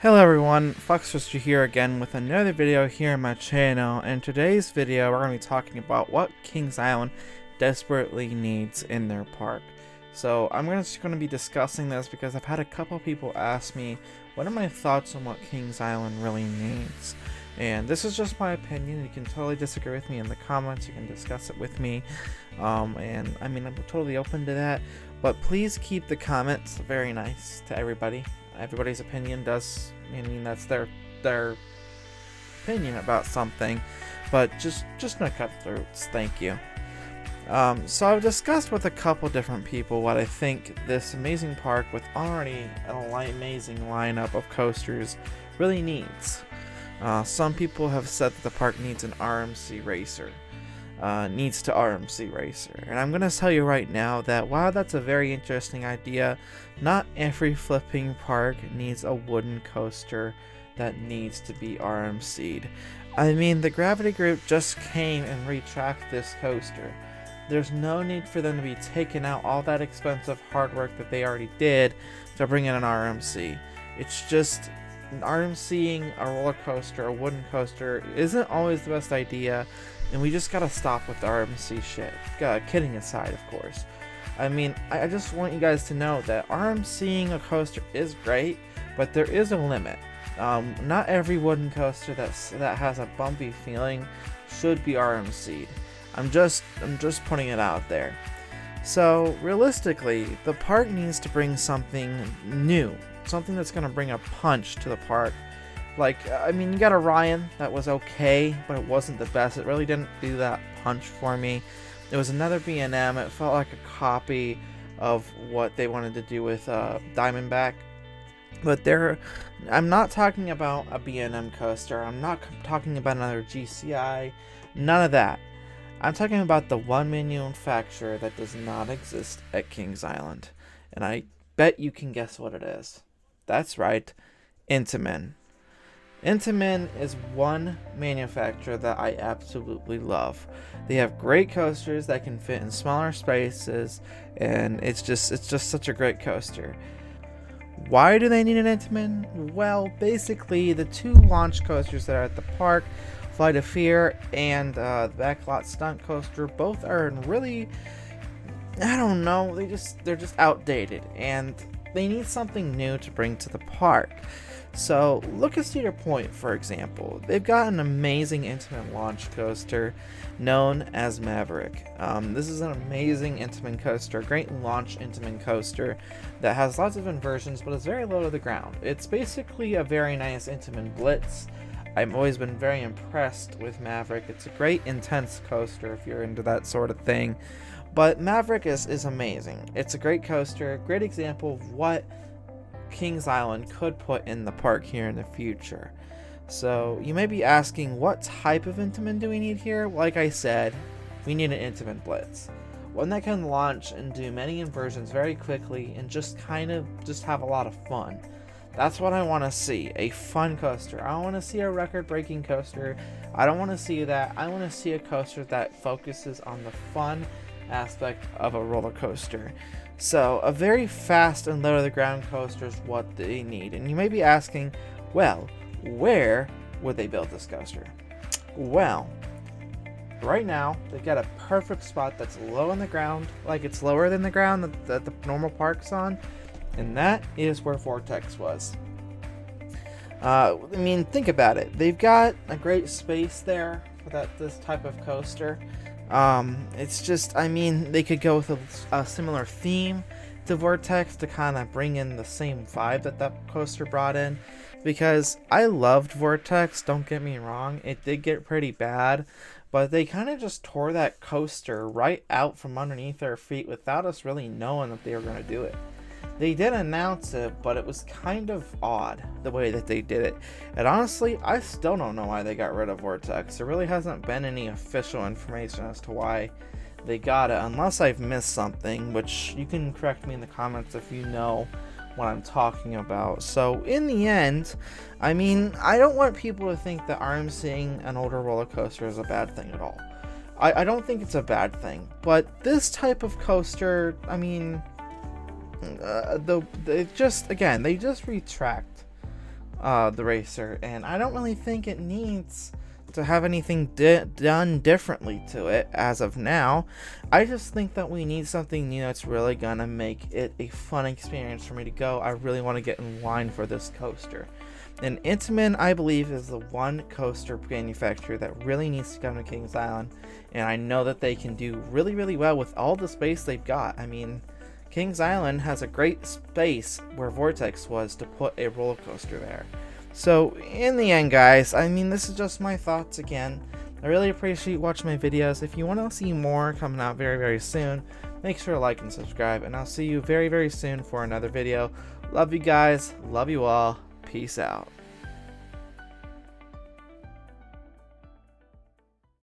Hello everyone, Foxtwister here again with another video here on my channel. In today's video we're going to be talking about what Kings Island desperately needs in their park. So I'm just going to be discussing this because I've had a couple people ask me what are my thoughts on what Kings Island really needs. And this is just my opinion. You can totally disagree with me in the comments, you can discuss it with me. And I mean, I'm totally open to that. But please keep the comments very nice to everybody. Everybody's opinion does, I mean, that's their opinion about something, but just no cutthroats, thank you. So I've discussed with a couple different people what I think this amazing park with already an amazing lineup of coasters really needs. Some people have said that the park needs an RMC racer. Needs to RMC racer, and I'm gonna tell you right now that while that's a very interesting idea, not every flipping park needs a wooden coaster that needs to be RMC'd. I mean, the Gravity Group just came and retracked this coaster. There's no need for them to be taking out all that expensive hard work that they already did to bring in an RMC. It's just RMCing a roller coaster, a wooden coaster, isn't always the best idea. And we just gotta stop with the RMC shit. Kidding aside, of course. I mean, I just want you guys to know that RMCing a coaster is great, but there is a limit. Not every wooden coaster that has a bumpy feeling should be RMC'd. I'm just putting it out there. So realistically, the park needs to bring something new, something that's gonna bring a punch to the park. Like, I mean, you got Orion, that was okay, but it wasn't the best. It really didn't do that punch for me. It was another B&M. It felt like a copy of what they wanted to do with Diamondback. But I'm not talking about a B&M coaster. I'm not talking about another GCI. None of that. I'm talking about the one manufacturer that does not exist at Kings Island. And I bet you can guess what it is. That's right, Intamin. Intamin is one manufacturer that I absolutely love. They have great coasters that can fit in smaller spaces, and it's just such a great coaster. Why do they need an Intamin? Well, basically the two launch coasters that are at the park, Flight of Fear and the Backlot Stunt Coaster, both are really, I don't know, they're just outdated, and they need something new to bring to the park. So look at Cedar Point, for example. They've got an amazing Intamin launch coaster known as Maverick. This is an amazing Intamin coaster, great launch Intamin coaster that has lots of inversions, but it's very low to the ground. It's basically a very nice Intamin Blitz. I've always been very impressed with Maverick. It's a great intense coaster if you're into that sort of thing. But Maverick is amazing. It's a great coaster, great example of what Kings Island could put in the park here in the future. So you may be asking, what type of Intamin do we need here? Like I said, we need an Intamin Blitz, one that can launch and do many inversions very quickly and just have a lot of fun. That's what I want to see, a fun coaster. I don't want to see a record-breaking coaster. I don't want to see that. I want to see a coaster that focuses on the fun aspect of a roller coaster. So a very fast and low to the ground coaster is what they need. And you may be asking, well, where would they build this coaster? Well, right now they've got a perfect spot that's low on the ground, like it's lower than the ground that the normal park's on, and that is where Vortex was. I mean, think about it. They've got a great space there for this type of coaster. It's just, I mean, they could go with a similar theme to Vortex to kind of bring in the same vibe that coaster brought in, because I loved Vortex, don't get me wrong, it did get pretty bad, but they kind of just tore that coaster right out from underneath our feet without us really knowing that they were going to do it. They did announce it, but it was kind of odd the way that they did it. And honestly, I still don't know why they got rid of Vortex. There really hasn't been any official information as to why they got it, unless I've missed something, which you can correct me in the comments if you know what I'm talking about. So in the end, I mean, I don't want people to think that RMCing an older roller coaster is a bad thing at all. I don't think it's a bad thing, but this type of coaster, I mean, they just retract the racer, and I don't really think it needs to have anything done differently to it as of now. I just think that we need something new that's really gonna make it a fun experience for me to go. I really want to get in line for this coaster. And Intamin, I believe, is the one coaster manufacturer that really needs to come to Kings Island, and I know that they can do really, really well with all the space they've got. I mean, Kings Island has a great space where Vortex was to put a roller coaster there. So, in the end, guys, I mean, this is just my thoughts again. I really appreciate watching my videos. If you want to see more coming out very, very soon, make sure to like and subscribe, and I'll see you very, very soon for another video. Love you guys. Love you all. Peace out.